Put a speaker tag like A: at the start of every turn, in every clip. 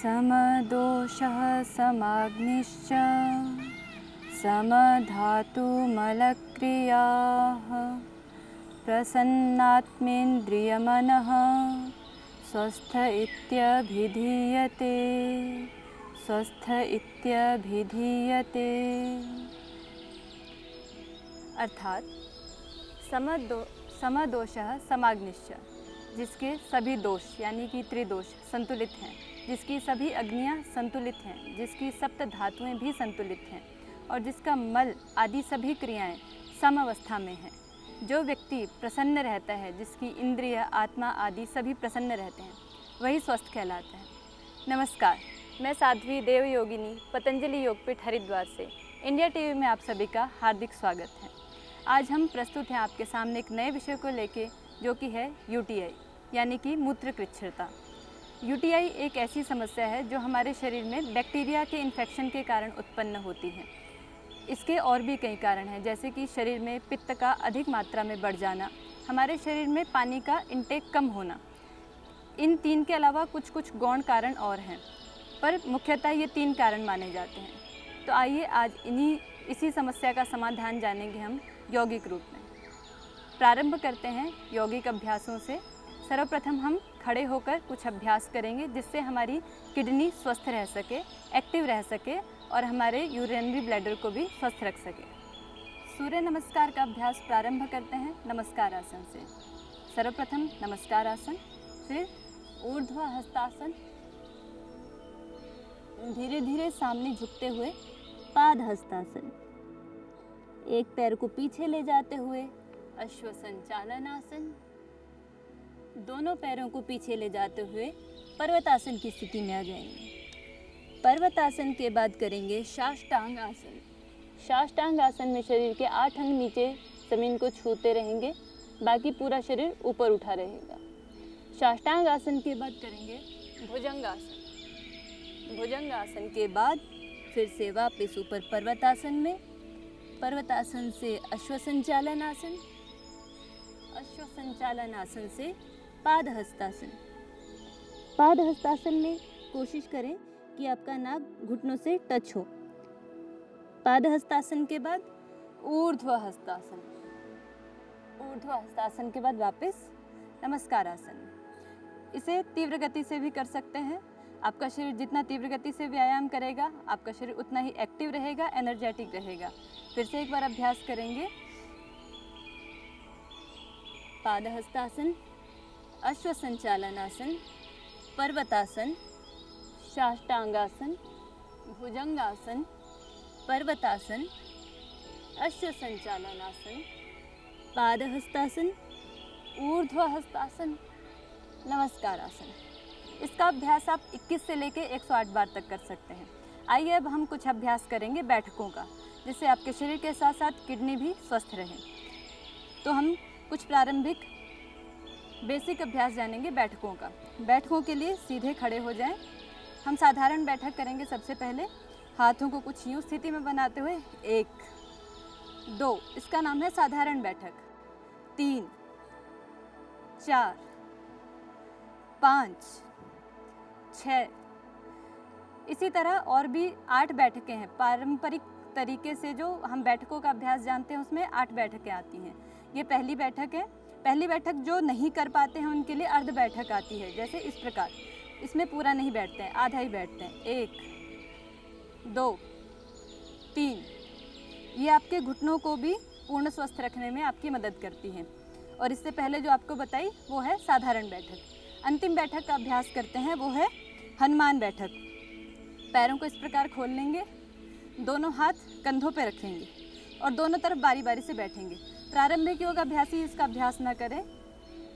A: समदोषः समाग्निश्च समधातुमलक्रियाः प्रसन्नात्मेन्द्रियमनः स्वस्थ इत्यभिधीयते। स्वस्थ इत्यभिधीयते अर्थात समदोषः समाग्निश्च, जिसके सभी दोष यानी कि त्रिदोष संतुलित हैं, जिसकी सभी अग्नियाँ संतुलित हैं, जिसकी सप्त धातुएं भी संतुलित हैं और जिसका मल आदि सभी क्रियाएं सम अवस्था में हैं। जो व्यक्ति प्रसन्न रहता है, जिसकी इंद्रिय आत्मा आदि सभी प्रसन्न रहते हैं, वही स्वस्थ कहलाता है। नमस्कार, मैं साध्वी देव योगिनी पतंजलि योगपीठ हरिद्वार से इंडिया टीवी में आप सभी का हार्दिक स्वागत है। आज हम प्रस्तुत हैं आपके सामने एक नए विषय को लेके, जो कि है यूटीआई यानी कि मूत्र कृच्छ्रता। यूटीआई एक ऐसी समस्या है जो हमारे शरीर में बैक्टीरिया के इन्फेक्शन के कारण उत्पन्न होती है। इसके और भी कई कारण हैं, जैसे कि शरीर में पित्त का अधिक मात्रा में बढ़ जाना, हमारे शरीर में पानी का इंटेक कम होना। इन तीन के अलावा कुछ कुछ गौण कारण और हैं, पर मुख्यतः ये तीन कारण माने जाते हैं। तो आइए आज इसी समस्या का समाधान जानेंगे हम यौगिक रूप में। प्रारंभ करते हैं यौगिक अभ्यासों से। सर्वप्रथम हम खड़े होकर कुछ अभ्यास करेंगे, जिससे हमारी किडनी स्वस्थ रह सके, एक्टिव रह सके और हमारे यूरिनरी ब्लैडर को भी स्वस्थ रख सके। सूर्य नमस्कार का अभ्यास प्रारंभ करते हैं नमस्कार आसन से। सर्वप्रथम नमस्कार आसन, फिर ऊर्ध्व हस्तासन, धीरे धीरे सामने झुकते हुए पाद हस्तासन, एक पैर को पीछे ले जाते हुए अश्व संचालन आसन, दोनों पैरों को पीछे ले जाते हुए पर्वतासन की स्थिति में आ जाएंगे। पर्वतासन के बाद करेंगे साष्टांग आसन। साष्टांग आसन में शरीर के 8 अंग नीचे जमीन को छूते रहेंगे, बाकी पूरा शरीर ऊपर उठा रहेगा। साष्टांग आसन के बाद करेंगे भुजंग आसन। भुजंग आसन के बाद फिर से वापस ऊपर पर्वतासन में, पर्वतासन से अश्व संचालन आसन, अश्व संचालन आसन से पाद हस्तासन। पाद हस्तासन में कोशिश करें कि आपका नाक घुटनों से टच हो। पाद हस्तासन के बाद ऊर्ध्व हस्तासन, ऊर्ध्व हस्तासन के बाद वापस नमस्कार आसन। इसे तीव्र गति से भी कर सकते हैं। आपका शरीर जितना तीव्र गति से व्यायाम करेगा, आपका शरीर उतना ही एक्टिव रहेगा, एनर्जेटिक रहेगा। फिर से एक बार अभ्यास करेंगे। पाद हस्तासन, अश्व संचालन आसन, पर्वतासन, साष्टांगासन, भुजंगासन, पर्वतासन, अश्व संचालन आसन, पाद हस्तासन, ऊर्ध्व हस्तासन, नमस्कार आसन। इसका अभ्यास आप 21 से लेकर 108 बार तक कर सकते हैं। आइए अब हम कुछ अभ्यास करेंगे बैठकों का, जिससे आपके शरीर के साथ साथ किडनी भी स्वस्थ रहे। तो हम कुछ प्रारंभिक बेसिक अभ्यास जानेंगे बैठकों का। बैठकों के लिए सीधे खड़े हो जाएं। हम साधारण बैठक करेंगे। सबसे पहले हाथों को कुछ यूँ स्थिति में बनाते हुए 1, 2, इसका नाम है साधारण बैठक। 3, 4, 5, 6, इसी तरह और भी 8 बैठकें हैं। पारंपरिक तरीके से जो हम बैठकों का अभ्यास जानते हैं, उसमें 8 बैठकें आती हैं। ये पहली बैठक है। पहली बैठक जो नहीं कर पाते हैं उनके लिए अर्ध बैठक आती है, जैसे इस प्रकार। इसमें पूरा नहीं बैठते हैं, आधा ही बैठते हैं। 1, 2, 3, ये आपके घुटनों को भी पूर्ण स्वस्थ रखने में आपकी मदद करती हैं। और इससे पहले जो आपको बताई वो है साधारण बैठक। अंतिम बैठक का अभ्यास करते हैं, वो है हनुमान बैठक। पैरों को इस प्रकार खोल लेंगे, दोनों हाथ कंधों पे रखेंगे और दोनों तरफ बारी बारी से बैठेंगे। प्रारंभिक योग अभ्यासी इसका अभ्यास न करें,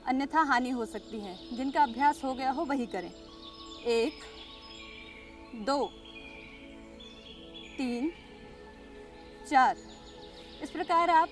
A: अन्यथा हानि हो सकती है। जिनका अभ्यास हो गया हो वही करें। 1, 2, 3, 4, इस प्रकार आप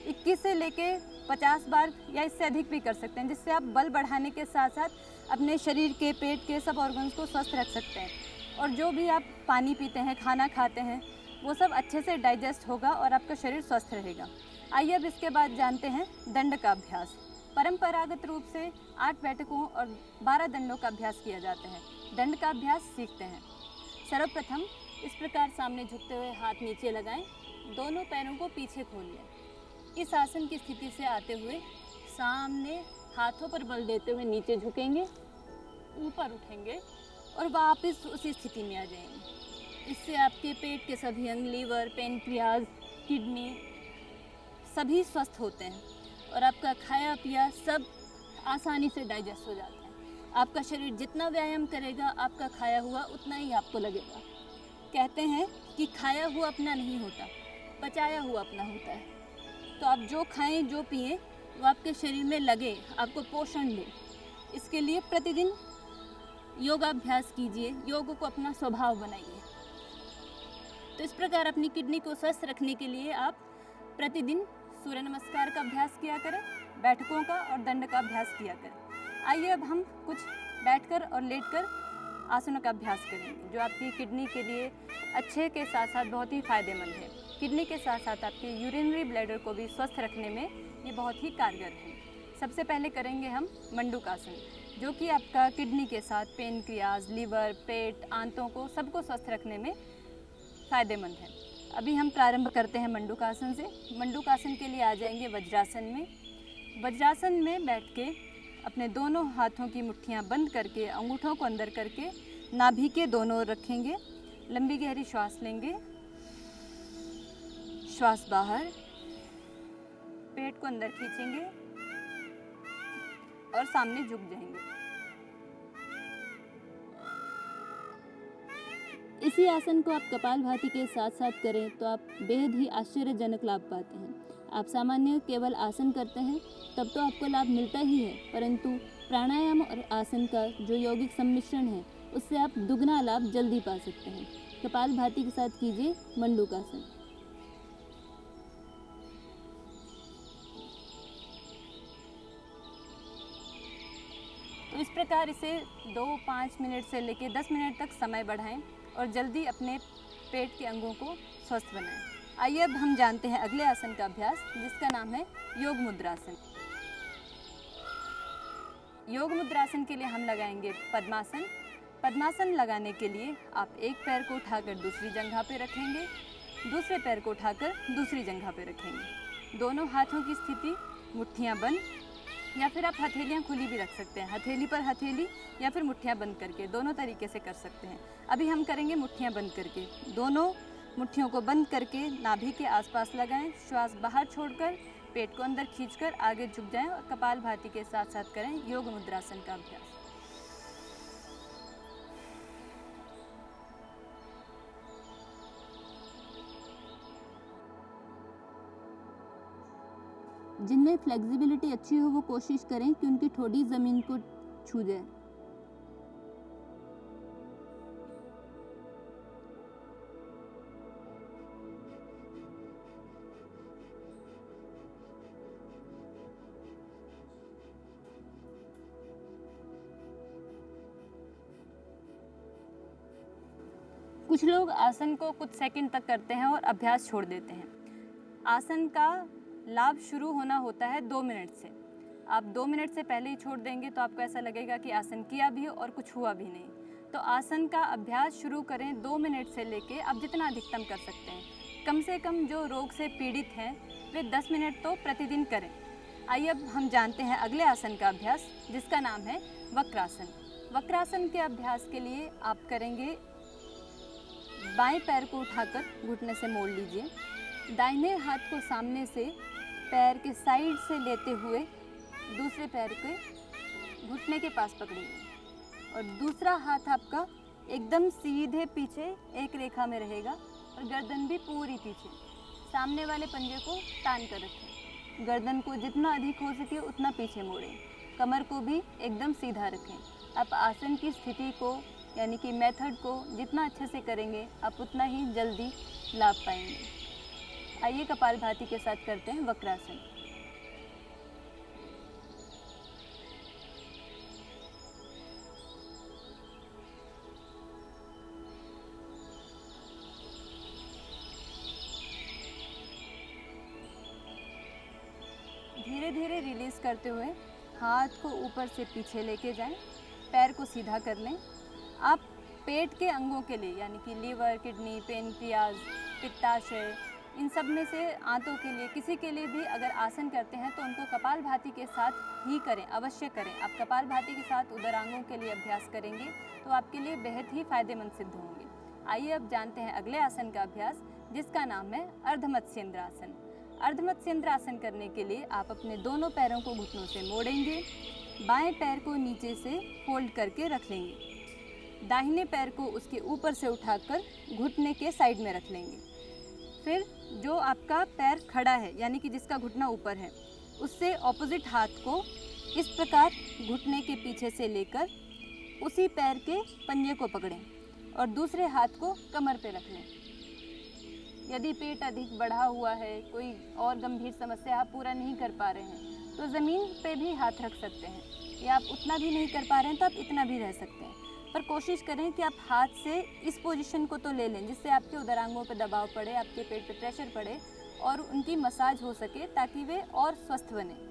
A: 21 से लेके 50 बार या इससे अधिक भी कर सकते हैं, जिससे आप बल बढ़ाने के साथ साथ अपने शरीर के, पेट के सब ऑर्गन्स को स्वस्थ रख सकते हैं। और जो भी आप पानी पीते हैं, खाना खाते हैं, वो सब अच्छे से डाइजेस्ट होगा और आपका शरीर स्वस्थ रहेगा। आइए अब इसके बाद जानते हैं दंड का अभ्यास। परंपरागत रूप से 8 बैठकों और 12 दंडों का अभ्यास किया जाता है। दंड का अभ्यास सीखते हैं। सर्वप्रथम इस प्रकार सामने झुकते हुए हाथ नीचे लगाएं, दोनों पैरों को पीछे खोलिए। इस आसन की स्थिति से आते हुए सामने हाथों पर बल देते हुए नीचे झुकेंगे, ऊपर उठेंगे और वापस उसी स्थिति में आ जाएंगे। इससे आपके पेट के सभी अंग, लीवर, पैनक्रियाज, किडनी सभी स्वस्थ होते हैं और आपका खाया पिया सब आसानी से डाइजेस्ट हो जाता है। आपका शरीर जितना व्यायाम करेगा, आपका खाया हुआ उतना ही आपको लगेगा। कहते हैं कि खाया हुआ अपना नहीं होता, पचाया हुआ अपना होता है। तो आप जो खाएं, जो पिएं, वो आपके शरीर में लगे, आपको पोषण दे। इसके लिए प्रतिदिन योगाभ्यास कीजिए, योग को अपना स्वभाव बनाइए। तो इस प्रकार अपनी किडनी को स्वस्थ रखने के लिए आप प्रतिदिन सूर्य नमस्कार का अभ्यास किया करें, बैठकों का और दंड का अभ्यास किया करें। आइए अब हम कुछ बैठकर और लेटकर आसनों का अभ्यास करेंगे, जो आपकी किडनी के लिए अच्छे के साथ साथ बहुत ही फायदेमंद है। किडनी के साथ साथ आपके यूरिनरी ब्लैडर को भी स्वस्थ रखने में ये बहुत ही कारगर है। सबसे पहले करेंगे हम मंडूकासन, जो कि आपका किडनी के साथ पेनक्रियाज, लीवर, पेट, आंतों को सबको स्वस्थ रखने में फ़ायदेमंद है। अभी हम प्रारंभ करते हैं मंडूकासन से। मंडूकासन के लिए आ जाएंगे वज्रासन में। वज्रासन में बैठ के अपने दोनों हाथों की मुट्ठियां बंद करके, अंगूठों को अंदर करके नाभि के दोनों ओर रखेंगे। लंबी गहरी श्वास लेंगे, श्वास बाहर, पेट को अंदर खींचेंगे और सामने झुक जाएंगे। इसी आसन को आप कपालभाति के साथ साथ करें तो आप बेहद ही आश्चर्यजनक लाभ पाते हैं। आप सामान्य केवल आसन करते हैं तब तो आपको लाभ मिलता ही है, परंतु प्राणायाम और आसन का जो यौगिक सम्मिश्रण है उससे आप दुगना लाभ जल्दी पा सकते हैं। कपालभाति के साथ कीजिए मंडूकासन। तो इस प्रकार इसे 2-5 मिनट से लेकर 10 मिनट तक समय बढ़ाएं और जल्दी अपने पेट के अंगों को स्वस्थ बनाएं। आइए अब हम जानते हैं अगले आसन का अभ्यास, जिसका नाम है योग मुद्रासन। योग मुद्रासन के लिए हम लगाएंगे पद्मासन। पद्मासन लगाने के लिए आप एक पैर को उठाकर दूसरी जंघा पे रखेंगे, दूसरे पैर को उठाकर दूसरी जंघा पे रखेंगे। दोनों हाथों की स्थिति मुट्ठियां बंद, या फिर आप हथेलियां खुली भी रख सकते हैं। हथेली पर हथेली या फिर मुट्ठियां बंद करके, दोनों तरीके से कर सकते हैं। अभी हम करेंगे मुट्ठियां बंद करके। दोनों मुट्ठियों को बंद करके नाभि के आसपास लगाएं, श्वास बाहर छोड़कर पेट को अंदर खींचकर आगे झुक जाएं और कपालभाति के साथ साथ करें योग मुद्रासन का अभ्यास। जिनमें फ्लेक्सिबिलिटी अच्छी हो वो कोशिश करें कि उनकी ठोड़ी ज़मीन को छू जाए। कुछ लोग आसन को कुछ सेकंड तक करते हैं और अभ्यास छोड़ देते हैं। आसन का लाभ शुरू होना होता है 2 मिनट से। आप 2 मिनट से पहले ही छोड़ देंगे तो आपको ऐसा लगेगा कि आसन किया भी और कुछ हुआ भी नहीं। तो आसन का अभ्यास शुरू करें 2 मिनट से लेके आप जितना अधिकतम कर सकते हैं। कम से कम जो रोग से पीड़ित हैं वे 10 मिनट तो प्रतिदिन करें। आइए अब हम जानते हैं अगले आसन का अभ्यास, जिसका नाम है वक्रासन। वक्रासन के अभ्यास के लिए आप करेंगे, बाएं पैर को उठाकर घुटने से मोड़ लीजिए, दाहिने हाथ को सामने से पैर के साइड से लेते हुए दूसरे पैर के घुटने के पास पकड़िए और दूसरा हाथ आपका एकदम सीधे पीछे एक रेखा में रहेगा और गर्दन भी पूरी पीछे। सामने वाले पंजे को तान कर रखें, गर्दन को जितना अधिक हो सके उतना पीछे मोड़ें, कमर को भी एकदम सीधा रखें। आप आसन की स्थिति को यानी कि मेथड को जितना अच्छे से करेंगे आप उतना ही जल्दी लाभ पाएंगे। आइए कपालभाति के साथ करते हैं वक्रासन। धीरे धीरे धीरे रिलीज़ करते हुए हाथ को ऊपर से पीछे लेके जाएं, पैर को सीधा कर लें। आप पेट के अंगों के लिए यानी कि लीवर, किडनी, पेनक्रियाज, पित्ताशय, इन सब में से आंतों के लिए, किसी के लिए भी अगर आसन करते हैं तो उनको कपालभाति के साथ ही करें, अवश्य करें। आप कपालभाति के साथ उदरांगों के लिए अभ्यास करेंगे तो आपके लिए बेहद ही फायदेमंद सिद्ध होंगे। आइए अब जानते हैं अगले आसन का अभ्यास, जिसका नाम है अर्धमत्स्येंद्र आसन। अर्धमत्स्येंद्र आसन करने के लिए आप अपने दोनों पैरों को घुटनों से मोड़ेंगे, बाएं पैर को नीचे से फोल्ड करके रख लेंगे, दाहिने पैर को उसके ऊपर से उठाकर घुटने के साइड में रख लेंगे। फिर जो आपका पैर खड़ा है यानी कि जिसका घुटना ऊपर है, उससे ऑपोजिट हाथ को इस प्रकार घुटने के पीछे से लेकर उसी पैर के पंजे को पकड़ें और दूसरे हाथ को कमर पे रख लें। यदि पेट अधिक बढ़ा हुआ है, कोई और गंभीर समस्या आप पूरा नहीं कर पा रहे हैं, तो ज़मीन पे भी हाथ रख सकते हैं, या आप उतना भी नहीं कर पा रहे हैं तो आप इतना भी रह सकते हैं। पर कोशिश करें कि आप हाथ से इस पोजीशन को तो ले लें जिससे आपके उदरांगों पर दबाव पड़े, आपके पेट पे प्रेशर पड़े और उनकी मसाज हो सके, ताकि वे और स्वस्थ बने।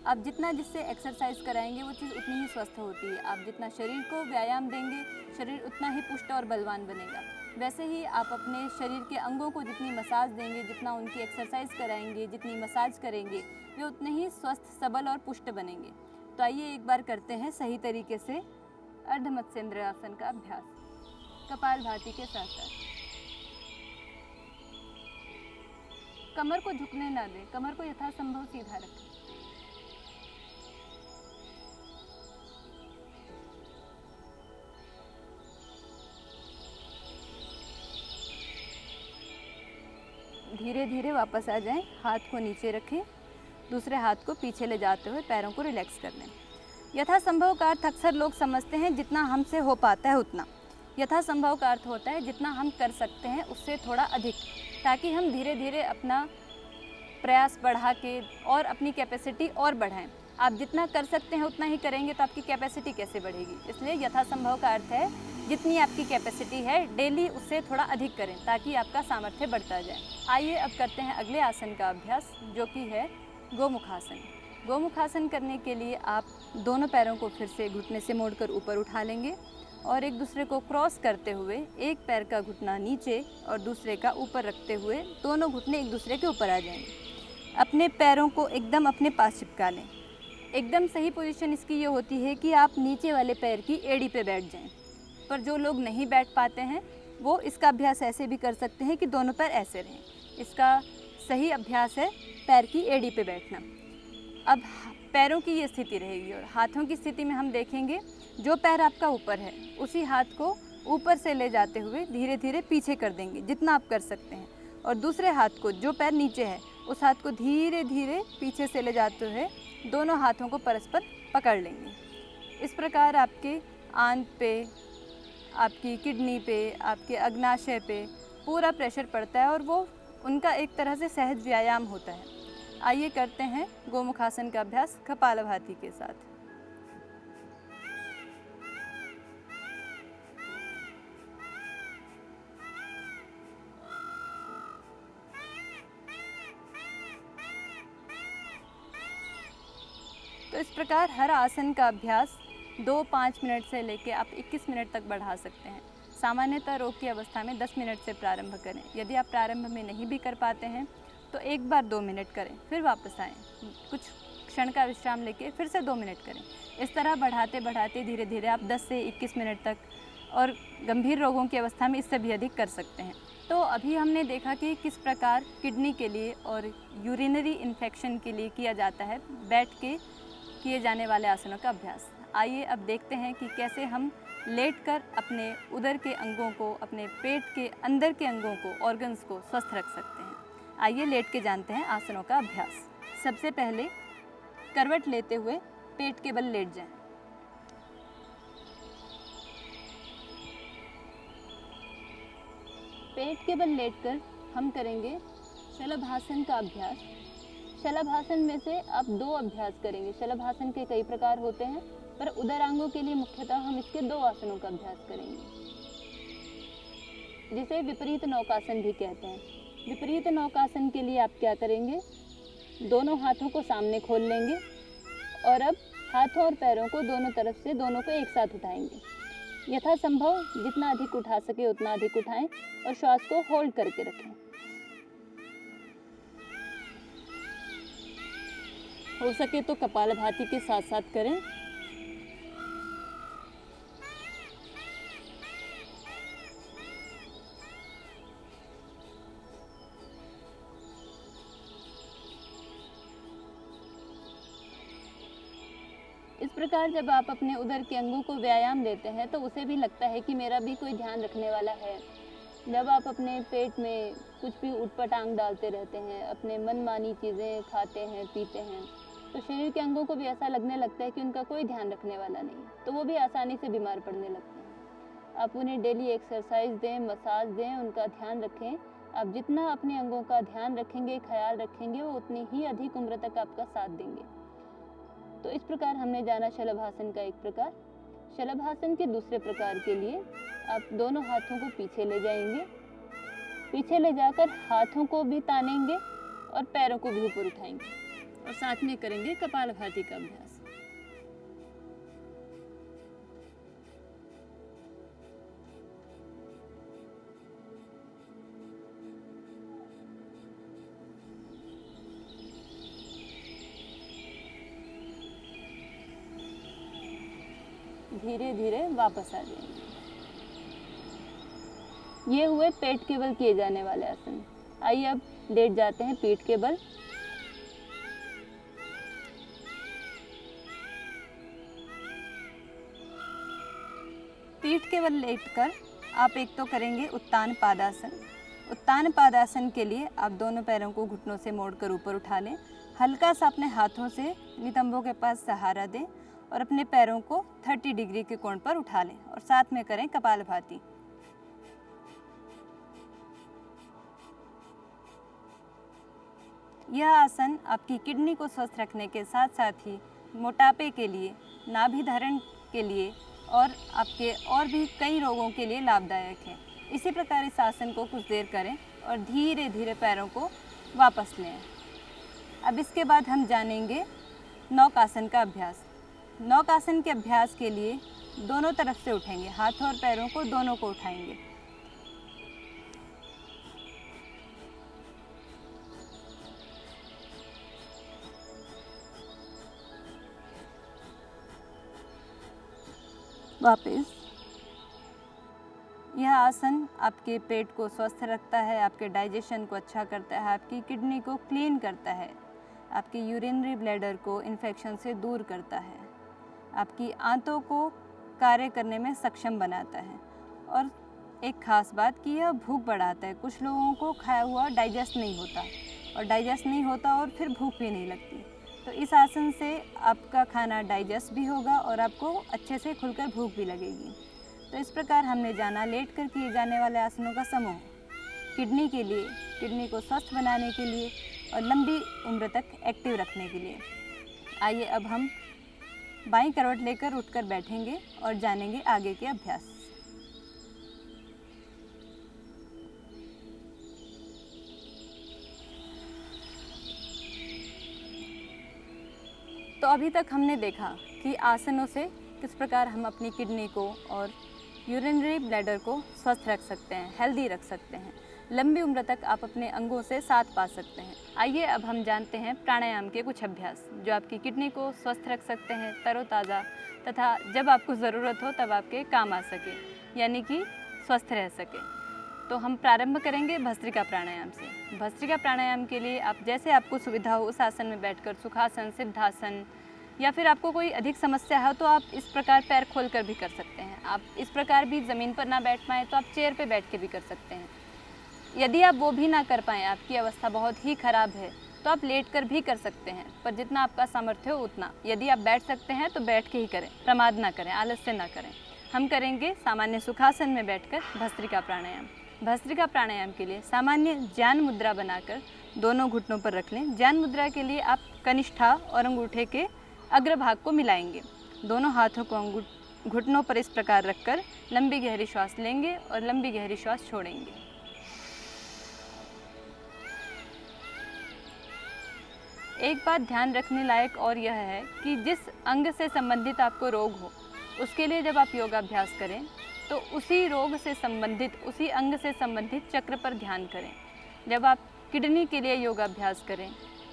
A: आप जितना जिससे एक्सरसाइज कराएंगे वो चीज़ उतनी ही स्वस्थ होती है। आप जितना शरीर को व्यायाम देंगे, शरीर उतना ही पुष्ट और बलवान बनेगा। वैसे ही आप अपने शरीर के अंगों को जितनी मसाज देंगे, जितना उनकी एक्सरसाइज कराएंगे, जितनी मसाज करेंगे, वे उतने ही स्वस्थ, सबल और पुष्ट बनेंगे। तो आइए एक बार करते हैं सही तरीके से अर्धमत्स्येंद्र आसन का अभ्यास कपालभाति के साथ साथ। कमर को झुकने ना दें, कमर को यथासंभव सीधा रखें। धीरे धीरे वापस आ जाएं, हाथ को नीचे रखें, दूसरे हाथ को पीछे ले जाते हुए पैरों को रिलैक्स कर लें। यथासंभव का अर्थ अक्सर लोग समझते हैं जितना हमसे हो पाता है उतना। यथासंभव का अर्थ होता है जितना हम कर सकते हैं उससे थोड़ा अधिक, ताकि हम धीरे धीरे अपना प्रयास बढ़ा के और अपनी कैपेसिटी और बढ़ाएं। आप जितना कर सकते हैं उतना ही करेंगे तो आपकी कैपेसिटी कैसे बढ़ेगी। इसलिए यथासंभव का अर्थ है जितनी आपकी कैपेसिटी है डेली उससे थोड़ा अधिक करें, ताकि आपका सामर्थ्य बढ़ता जाए। आइए अब करते हैं अगले आसन का अभ्यास, जो कि है गोमुखासन। गोमुखासन करने के लिए आप दोनों पैरों को फिर से घुटने से मोड़कर ऊपर उठा लेंगे और एक दूसरे को क्रॉस करते हुए एक पैर का घुटना नीचे और दूसरे का ऊपर रखते हुए दोनों घुटने एक दूसरे के ऊपर आ जाएंगे। अपने पैरों को एकदम अपने पास चिपका लें। एकदम सही पोजीशन इसकी ये होती है कि आप नीचे वाले पैर की एड़ी पे बैठ जाएं। पर जो लोग नहीं बैठ पाते हैं वो इसका अभ्यास ऐसे भी कर सकते हैं कि दोनों पैर ऐसे रहें। इसका सही अभ्यास है पैर की एड़ी पे बैठना। अब पैरों की ये स्थिति रहेगी और हाथों की स्थिति में हम देखेंगे जो पैर आपका ऊपर है उसी हाथ को ऊपर से ले जाते हुए धीरे धीरे पीछे कर देंगे जितना आप कर सकते हैं, और दूसरे हाथ को जो पैर नीचे है उस हाथ को धीरे धीरे पीछे से ले जाते हुए दोनों हाथों को परस्पर पकड़ लेंगे। इस प्रकार आपके आंत पे, आपकी किडनी पे, आपके अग्नाशय पे पूरा प्रेशर पड़ता है और वो उनका एक तरह से सहज व्यायाम होता है। आइए करते हैं गोमुखासन का अभ्यास कपालभाति के साथ। तो इस प्रकार हर आसन का अभ्यास 2-5 मिनट से लेकर आप 21 मिनट तक बढ़ा सकते हैं। सामान्यतः रोग की अवस्था में 10 मिनट से प्रारंभ करें। यदि आप प्रारंभ में नहीं भी कर पाते हैं तो एक बार 2 मिनट करें, फिर वापस आएँ, कुछ क्षण का विश्राम लेके फिर से 2 मिनट करें। इस तरह बढ़ाते बढ़ाते धीरे धीरे आप 10 से 21 मिनट तक और गंभीर रोगों की अवस्था में इससे भी अधिक कर सकते हैं। तो अभी हमने देखा कि किस प्रकार किडनी के लिए और यूरिनरी इन्फेक्शन के लिए किया जाता है बैठ के किए जाने वाले आसनों का अभ्यास। आइए अब देखते हैं कि कैसे हम लेटकर अपने उदर के अंगों को, अपने पेट के अंदर के अंगों को, ऑर्गन्स को स्वस्थ रख सकते हैं। आइए लेट के जानते हैं आसनों का अभ्यास। सबसे पहले करवट लेते हुए पेट के बल लेट जाएं। पेट के बल लेटकर हम करेंगे शलभासन का अभ्यास। शलभासन में से आप 2 अभ्यास करेंगे। शलभासन के कई प्रकार होते हैं, पर उदरांगों के लिए मुख्यतः हम इसके 2 आसनों का अभ्यास करेंगे, जिसे विपरीत नौकासन भी कहते हैं। विपरीत नौकासन के लिए आप क्या करेंगे, दोनों हाथों को सामने खोल लेंगे और अब हाथों और पैरों को दोनों तरफ से दोनों को एक साथ उठाएंगे। यथासंभव जितना अधिक उठा सके उतना अधिक उठाएं और श्वास को होल्ड करके रखें। हो सके तो कपालभाति के साथ साथ करें। इस प्रकार जब आप अपने उदर के अंगों को व्यायाम देते हैं तो उसे भी लगता है कि मेरा भी कोई ध्यान रखने वाला है। जब आप अपने पेट में कुछ भी उटपटांग डालते रहते हैं, अपने मनमानी चीज़ें खाते हैं, पीते हैं, तो शरीर के अंगों को भी ऐसा लगने लगता है कि उनका कोई ध्यान रखने वाला नहीं, तो वो भी आसानी से बीमार पड़ने लगते हैं। आप उन्हें डेली एक्सरसाइज दें, मसाज दें, उनका ध्यान रखें। आप जितना अपने अंगों का ध्यान रखेंगे, ख्याल रखेंगे, वो उतनी ही अधिक उम्र तक आपका साथ देंगे। तो इस प्रकार हमने जाना शलभासन का एक प्रकार। शलभासन के दूसरे प्रकार के लिए आप दोनों हाथों को पीछे ले जाएंगे, पीछे ले जाकर हाथों को भी तानेंगे और पैरों को भी ऊपर उठाएंगे और साथ में करेंगे कपालभाति का अभ्यास। धीरे धीरे वापस आ जाएंगे। ये हुए पेट के बल किए जाने वाले आसन। आइए अब लेट जाते हैं पीठ के बल। पीठ के बल लेटकर आप एक तो करेंगे उत्तान पादासन। उत्तान पादासन के लिए आप दोनों पैरों को घुटनों से मोड़कर ऊपर उठा लें। हल्का सा अपने हाथों से नितंबों के पास सहारा दें और अपने पैरों को 30 डिग्री के कोण पर उठा लें और साथ में करें कपालभाति। यह आसन आपकी किडनी को स्वस्थ रखने के साथ साथ ही मोटापे के लिए, नाभि धारण के लिए और आपके और भी कई रोगों के लिए लाभदायक है। इसी प्रकार इस आसन को कुछ देर करें और धीरे धीरे पैरों को वापस लें। अब इसके बाद हम जानेंगे नौकासन का अभ्यास। नौकासन के अभ्यास के लिए दोनों तरफ से उठेंगे, हाथों और पैरों को दोनों को उठाएंगे। वापस। यह आसन आपके पेट को स्वस्थ रखता है, आपके डाइजेशन को अच्छा करता है, आपकी किडनी को क्लीन करता है, आपकी यूरिनरी ब्लैडर को इन्फेक्शन से दूर करता है, आपकी आंतों को कार्य करने में सक्षम बनाता है और एक ख़ास बात कि यह भूख बढ़ाता है। कुछ लोगों को खाया हुआ डाइजेस्ट नहीं होता और फिर भूख भी नहीं लगती। तो इस आसन से आपका खाना डाइजेस्ट भी होगा और आपको अच्छे से खुलकर भूख भी लगेगी। तो इस प्रकार हमने जाना लेट कर किए जाने वाले आसनों का समूह किडनी के लिए, किडनी को स्वस्थ बनाने के लिए और लंबी उम्र तक एक्टिव रखने के लिए। आइए अब हम बाईं करवट लेकर उठकर बैठेंगे और जानेंगे आगे के अभ्यास। तो अभी तक हमने देखा कि आसनों से किस प्रकार हम अपनी किडनी को और यूरिनरी ब्लैडर को स्वस्थ रख सकते हैं, हेल्दी रख सकते हैं। लंबी उम्र तक आप अपने अंगों से साथ पा सकते हैं। आइए अब हम जानते हैं प्राणायाम के कुछ अभ्यास जो आपकी किडनी को स्वस्थ रख सकते हैं, तरोताज़ा, तथा जब आपको ज़रूरत हो तब आपके काम आ सके, यानी कि स्वस्थ रह सके। तो हम प्रारंभ करेंगे भस्त्रिका प्राणायाम से। भस्त्रिका प्राणायाम के लिए आप जैसे आपको सुविधा हो उस आसन में बैठकर सुखासन, सिद्धासन, या फिर आपको कोई अधिक समस्या हो तो आप इस प्रकार पैर खोलकर भी कर सकते हैं। आप इस प्रकार भी ज़मीन पर ना बैठ पाएँ तो आप चेयर पे बैठ के भी कर सकते हैं। यदि आप वो भी ना कर पाएँ, आपकी अवस्था बहुत ही ख़राब है, तो आप लेट कर भी कर सकते हैं, पर जितना आपका सामर्थ्य हो उतना। यदि आप बैठ सकते हैं तो बैठ के ही करें, प्रमाद ना करें, आलस्य ना करें। हम करेंगे सामान्य सुखासन में बैठकर भस्त्रिका प्राणायाम। भस्त्रिका प्राणायाम के लिए सामान्य ज्ञान मुद्रा बनाकर दोनों घुटनों पर रख लें। ज्ञान मुद्रा के लिए आप कनिष्ठा और अंगूठे के अग्रभाग को मिलाएंगे। दोनों हाथों को घुटनों पर इस प्रकार रखकर लंबी गहरी श्वास लेंगे और लंबी गहरी श्वास छोड़ेंगे। एक बात ध्यान रखने लायक और यह है कि जिस अंग से संबंधित आपको रोग हो उसके लिए जब आप योगाभ्यास करें तो उसी रोग से संबंधित, उसी अंग से संबंधित चक्र पर ध्यान करें। जब आप किडनी के लिए योगाभ्यास करें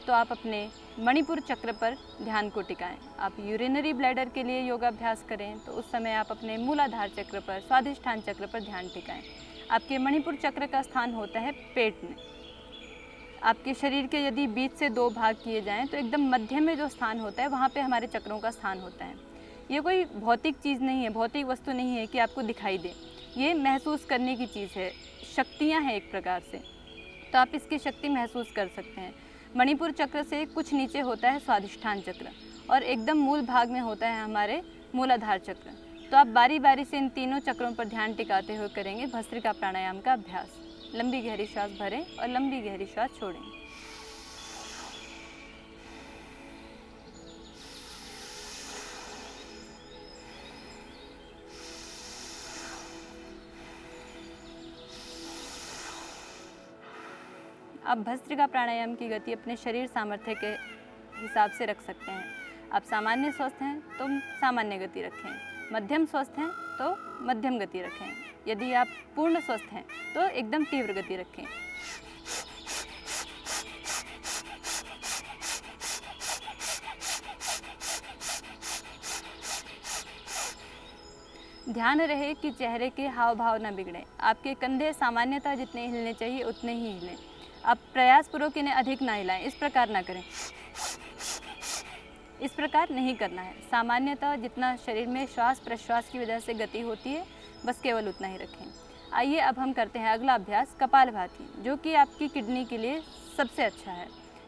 A: तो आप अपने मणिपुर चक्र पर ध्यान को टिकाएं। आप यूरिनरी ब्लैडर के लिए योगाभ्यास करें तो उस समय आप अपने मूलाधार चक्र पर, स्वादिष्ठान चक्र पर ध्यान टिकाएं। आपके मणिपुर चक्र का स्थान होता है पेट में। आपके शरीर के यदि बीच से 2 भाग किए जाएं तो एकदम मध्य में जो स्थान होता है वहाँ पे हमारे चक्रों का स्थान होता है। ये कोई भौतिक चीज़ नहीं है, भौतिक वस्तु नहीं है कि आपको दिखाई दे, ये महसूस करने की चीज़ है, शक्तियाँ हैं एक प्रकार से, तो आप इसकी शक्ति महसूस कर सकते हैं। मणिपुर चक्र से कुछ नीचे होता है स्वादिष्ठान चक्र और एकदम मूल भाग में होता है हमारे मूलाधार चक्र। तो आप बारी बारी से इन तीनों चक्रों पर ध्यान टिकाते हुए करेंगे भस्त्रिका प्राणायाम का अभ्यास। लंबी गहरी श्वास भरें और लंबी गहरी श्वास छोड़ें। आप भस्त्रिका प्राणायाम की गति अपने शरीर सामर्थ्य के हिसाब से रख सकते हैं। आप सामान्य स्वस्थ हैं तो सामान्य गति रखें, मध्यम स्वस्थ हैं तो मध्यम गति रखें, यदि आप पूर्ण स्वस्थ हैं तो एकदम तीव्र गति रखें। ध्यान रहे कि चेहरे के हाव भाव न बिगड़ें। आपके कंधे सामान्यतः जितने हिलने चाहिए उतने ही हिलें। आप प्रयासपूर्वक इन्हें अधिक ना हिलाएं, इस प्रकार ना करें, इस प्रकार नहीं करना है। सामान्यतः जितना शरीर में श्वास प्रश्वास की वजह से गति होती है बस केवल उतना ही रखें। आइए अब हम करते हैं अगला अभ्यास कपालभाति, जो कि आपकी किडनी के लिए सबसे अच्छा है।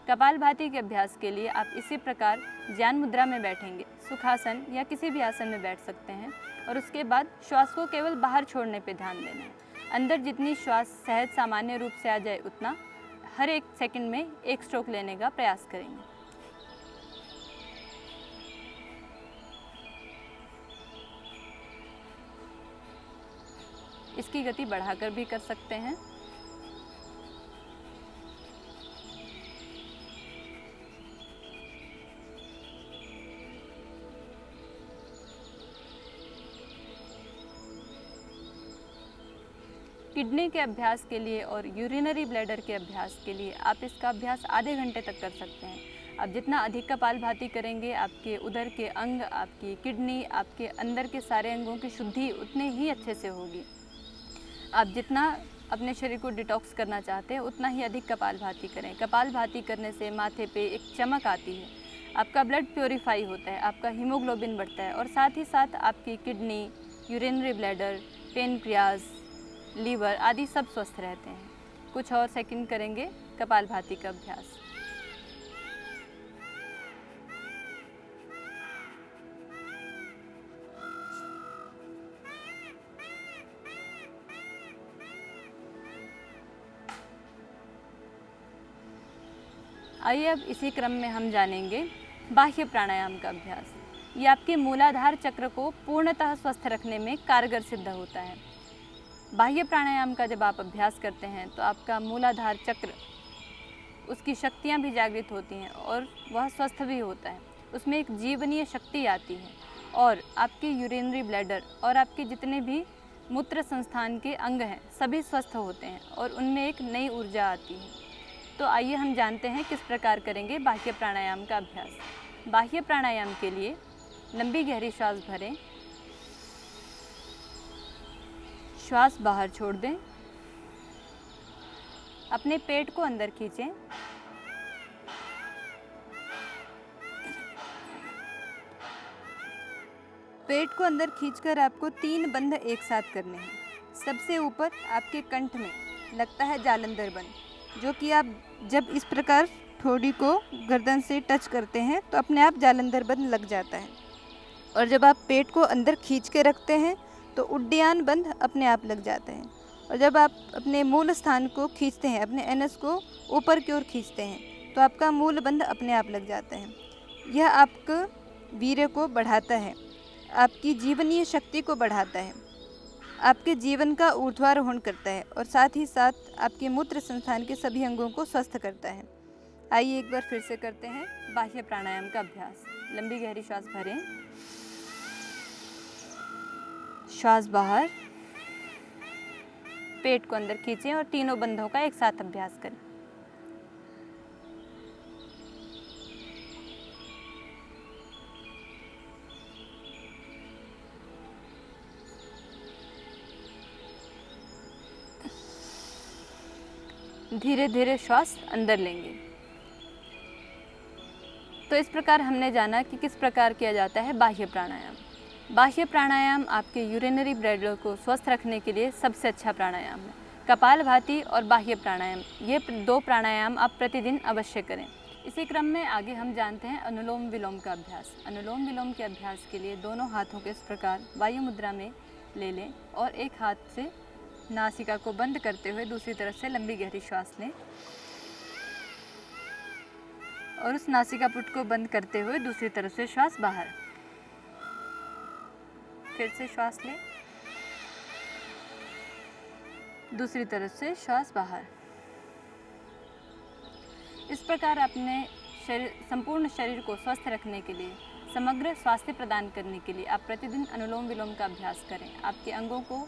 A: कपालभाति के अभ्यास के लिए आप इसी प्रकार ज्ञान मुद्रा में बैठेंगे, सुखासन या किसी भी आसन में बैठ सकते हैं और उसके बाद श्वास को केवल बाहर छोड़ने पर ध्यान देना है। अंदर जितनी श्वास सहज सामान्य रूप से आ जाए उतना हर 1 सेकंड में 1 स्ट्रोक लेने का प्रयास करेंगे। इसकी गति बढ़ाकर भी कर सकते हैं। किडनी के अभ्यास के लिए और यूरिनरी ब्लैडर के अभ्यास के लिए आप इसका अभ्यास आधे घंटे तक कर सकते हैं। आप जितना अधिक कपालभाति करेंगे आपके उदर के अंग, आपकी किडनी, आपके अंदर के सारे अंगों की शुद्धि उतने ही अच्छे से होगी। आप जितना अपने शरीर को डिटॉक्स करना चाहते हैं उतना ही अधिक कपालभाति करें। कपालभाति करने से माथे पे एक चमक आती है, आपका ब्लड प्योरीफाई होता है, आपका हीमोग्लोबिन बढ़ता है और साथ ही साथ आपकी kidney, urinary bladder, pancreas, liver आदि सब स्वस्थ रहते हैं। कुछ और सेकंड करेंगे कपालभाति का अभ्यास। आइए अब इसी क्रम में हम जानेंगे बाह्य प्राणायाम का अभ्यास। ये आपके मूलाधार चक्र को पूर्णतः स्वस्थ रखने में कारगर सिद्ध होता है। बाह्य प्राणायाम का जब आप अभ्यास करते हैं तो आपका मूलाधार चक्र, उसकी शक्तियाँ भी जागृत होती हैं और वह स्वस्थ भी होता है। उसमें एक जीवनीय शक्ति आती है और आपकी यूरिनरी ब्लैडर और आपके जितने भी मूत्र संस्थान के अंग हैं सभी स्वस्थ होते हैं और उनमें एक नई ऊर्जा आती है। तो आइए हम जानते हैं किस प्रकार करेंगे बाह्य प्राणायाम का अभ्यास। बाह्य प्राणायाम के लिए लंबी गहरी श्वास भरें, श्वास बाहर छोड़ दें, अपने पेट को अंदर खींचें, पेट को अंदर खींचकर आपको 3 बंध एक साथ करने हैं। सबसे ऊपर आपके कंठ में लगता है जालंधर बंध, जो कि आप जब इस प्रकार ठोड़ी को गर्दन से टच करते हैं तो अपने आप जालंधर बंध लग जाता है। और जब आप पेट को अंदर खींच के रखते हैं तो उड्डयन बंध अपने आप लग जाते हैं। और जब आप अपने मूल स्थान को खींचते हैं, अपने एनस को ऊपर की ओर खींचते हैं तो आपका मूल बंध अपने आप लग जाता है। यह आपके वीर्य को बढ़ाता है, आपकी जीवनीय शक्ति को बढ़ाता है, आपके जीवन का ऊर्ध्वारोहण करता है और साथ ही साथ आपके मूत्र संस्थान के सभी अंगों को स्वस्थ करता है। आइए एक बार फिर से करते हैं बाह्य प्राणायाम का अभ्यास। लंबी गहरी श्वास भरें, श्वास बाहर, पेट को अंदर खींचें और तीनों बंधों का एक साथ अभ्यास करें। धीरे धीरे श्वास अंदर लेंगे। तो इस प्रकार हमने जाना कि किस प्रकार किया जाता है बाह्य प्राणायाम। बाह्य प्राणायाम आपके यूरिनरी ब्लैडर को स्वस्थ रखने के लिए सबसे अच्छा प्राणायाम है। कपालभाति और बाह्य प्राणायाम, ये दो प्राणायाम आप प्रतिदिन अवश्य करें। इसी क्रम में आगे हम जानते हैं अनुलोम विलोम का अभ्यास। अनुलोम विलोम के अभ्यास के लिए दोनों हाथों को इस प्रकार वायु मुद्रा में ले लें और एक हाथ से नासिका को बंद करते हुए दूसरी तरफ से लंबी गहरी श्वास लें और उस नासिका पुट को बंद करते हुए दूसरी तरफ से श्वास बाहर। फिर से श्वास लें, दूसरी तरफ से श्वास बाहर। इस प्रकार अपने संपूर्ण शरीर को स्वस्थ रखने के लिए, समग्र स्वास्थ्य प्रदान करने के लिए आप प्रतिदिन अनुलोम विलोम का अभ्यास करें। आपके अंगों को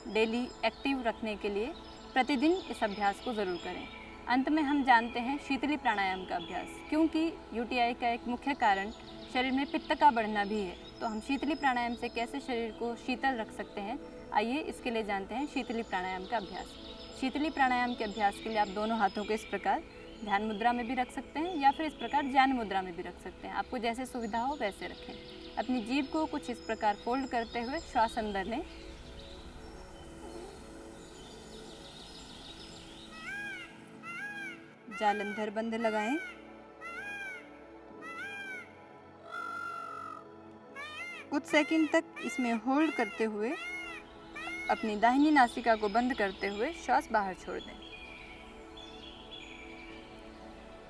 A: डेली एक्टिव रखने के लिए प्रतिदिन इस अभ्यास को ज़रूर करें। अंत में हम जानते हैं शीतली प्राणायाम का अभ्यास। क्योंकि यूटीआई का एक मुख्य कारण शरीर में पित्त का बढ़ना भी है, तो हम शीतली प्राणायाम से कैसे शरीर को शीतल रख सकते हैं, आइए इसके लिए जानते हैं शीतली प्राणायाम का अभ्यास। शीतली प्राणायाम के अभ्यास के लिए आप दोनों हाथों को इस प्रकार ध्यान मुद्रा में भी रख सकते हैं या फिर इस प्रकार ज्ञान मुद्रा में भी रख सकते हैं। आपको जैसे सुविधा हो वैसे रखें। अपनी जीभ को कुछ इस प्रकार फोल्ड करते हुए श्वास अंदर लें, जालंधर बंद लगाएं, कुछ सेकंड तक इसमें होल्ड करते हुए अपनी दाहिनी नासिका को बंद करते हुए श्वास बाहर छोड़ दें।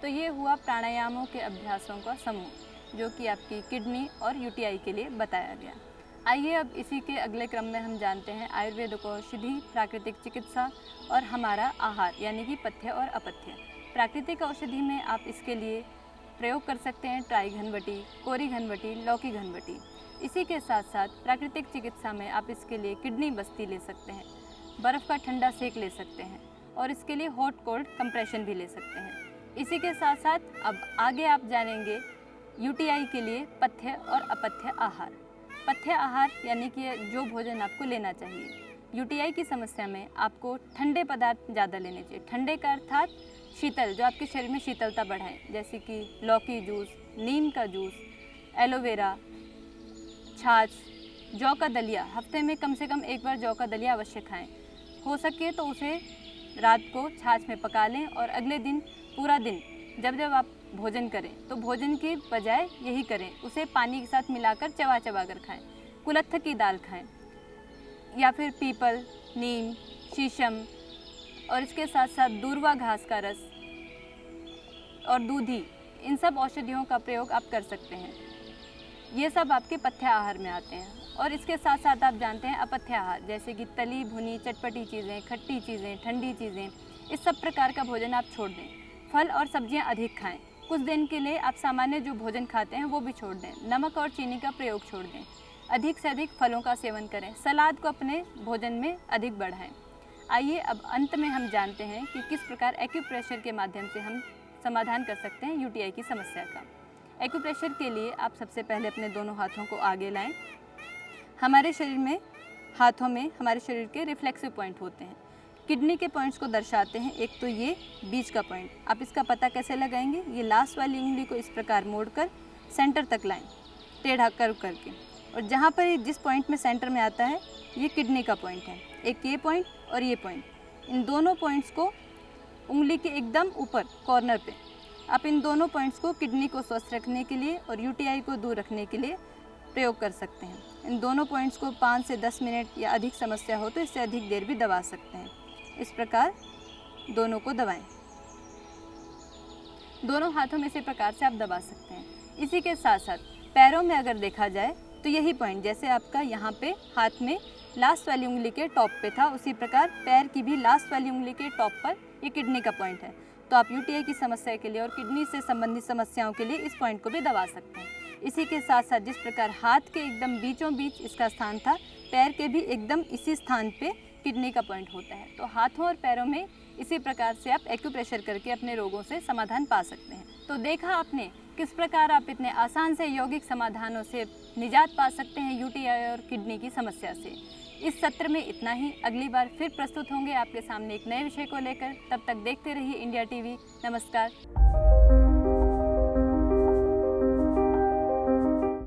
A: तो ये हुआ प्राणायामों के अभ्यासों का समूह जो कि आपकी किडनी और यूटीआई के लिए बताया गया। आइए अब इसी के अगले क्रम में हम जानते हैं आयुर्वेद को औषधि, प्राकृतिक चिकित्सा और हमारा आहार यानी कि पथ्य और अपथ्य। प्राकृतिक औषधि में आप इसके लिए प्रयोग कर सकते हैं ट्राई घनवटी, कोरी घनवटी, लौकी घनवटी। इसी के साथ साथ प्राकृतिक चिकित्सा में आप इसके लिए किडनी बस्ती ले सकते हैं, बर्फ़ का ठंडा सेक ले सकते हैं और इसके लिए हॉट कोल्ड कंप्रेशन भी ले सकते हैं। इसी के साथ साथ अब आगे आप जानेंगे यूटीआई के लिए पथ्य और अपथ्य आहार। पथ्य आहार यानी कि जो भोजन आपको लेना चाहिए। यूटीआई की समस्या में आपको ठंडे पदार्थ ज़्यादा लेने चाहिए। ठंडे का अर्थात शीतल, जो आपके शरीर में शीतलता बढ़ाएं, जैसे कि लौकी जूस, नीम का जूस, एलोवेरा, छाछ, जौ का दलिया। हफ्ते में कम से कम एक बार जौ का दलिया अवश्य खाएं। हो सके तो उसे रात को छाछ में पका लें और अगले दिन पूरा दिन जब जब आप भोजन करें तो भोजन की बजाय यही करें, उसे पानी के साथ मिलाकर चबा चबा कर खाएँ। कुलत्थ की दाल खाएँ या फिर पीपल, नीम, शीशम और इसके साथ साथ दूर्वा घास का रस और दूधी, इन सब औषधियों का प्रयोग आप कर सकते हैं। ये सब आपके पथ्य आहार में आते हैं। और इसके साथ साथ आप जानते हैं अपथ्य आहार, जैसे कि तली भुनी चटपटी चीज़ें, खट्टी चीज़ें, ठंडी चीज़ें, इस सब प्रकार का भोजन आप छोड़ दें। फल और सब्जियां अधिक खाएं। कुछ दिन के लिए आप सामान्य जो भोजन खाते हैं वो भी छोड़ दें। नमक और चीनी का प्रयोग छोड़ दें। अधिक से अधिक फलों का सेवन करें। सलाद को अपने भोजन में अधिक बढ़ाएं। आइए अब अंत में हम जानते हैं कि किस प्रकार एक्यूप्रेशर के माध्यम से हम समाधान कर सकते हैं यूटीआई की समस्या का। एक्यूप्रेशर के लिए आप सबसे पहले अपने दोनों हाथों को आगे लाएं। हमारे शरीर में, हाथों में हमारे शरीर के रिफ्लेक्सिव पॉइंट होते हैं। किडनी के पॉइंट्स को दर्शाते हैं। एक तो ये बीच का पॉइंट, आप इसका पता कैसे लगाएंगे, ये लास्ट वाली उंगली को इस प्रकार मोड़कर सेंटर तक लाएं, टेढ़ा कर्व करके, और जहाँ पर जिस पॉइंट में सेंटर में आता है ये किडनी का पॉइंट है। एक ये पॉइंट और ये पॉइंट, इन दोनों पॉइंट्स को उंगली के एकदम ऊपर कॉर्नर पे आप इन दोनों पॉइंट्स को किडनी को स्वस्थ रखने के लिए और यूटीआई को दूर रखने के लिए प्रयोग कर सकते हैं। इन दोनों पॉइंट्स को 5 से 10 मिनट या अधिक समस्या हो तो इससे अधिक देर भी दबा सकते हैं। इस प्रकार दोनों को दबाएं। दोनों हाथों में इसी प्रकार से आप दबा सकते हैं। इसी के साथ साथ पैरों में अगर देखा जाए तो यही पॉइंट, जैसे आपका यहाँ पे हाथ में लास्ट वाली उंगली के टॉप पे था, उसी प्रकार पैर की भी लास्ट वाली उंगली के टॉप पर ये किडनी का पॉइंट है। तो आप यूटीआई की समस्या के लिए और किडनी से संबंधित समस्याओं के लिए इस पॉइंट को भी दबा सकते हैं। इसी के साथ साथ जिस प्रकार हाथ के एकदम बीचों बीच इसका स्थान था, पैर के भी एकदम इसी स्थान पे किडनी का पॉइंट होता है। तो हाथों और पैरों में इसी प्रकार से आप एक्यूप्रेशर करके अपने रोगों से समाधान पा सकते हैं। तो देखा आपने किस प्रकार आप इतने आसान से यौगिक समाधानों से निजात पा सकते हैं यूटीआई और किडनी की समस्या से। इस सत्र में इतना ही। अगली बार फिर प्रस्तुत होंगे आपके सामने एक नए विषय को लेकर। तब तक देखते रहिए इंडिया टीवी। नमस्कार।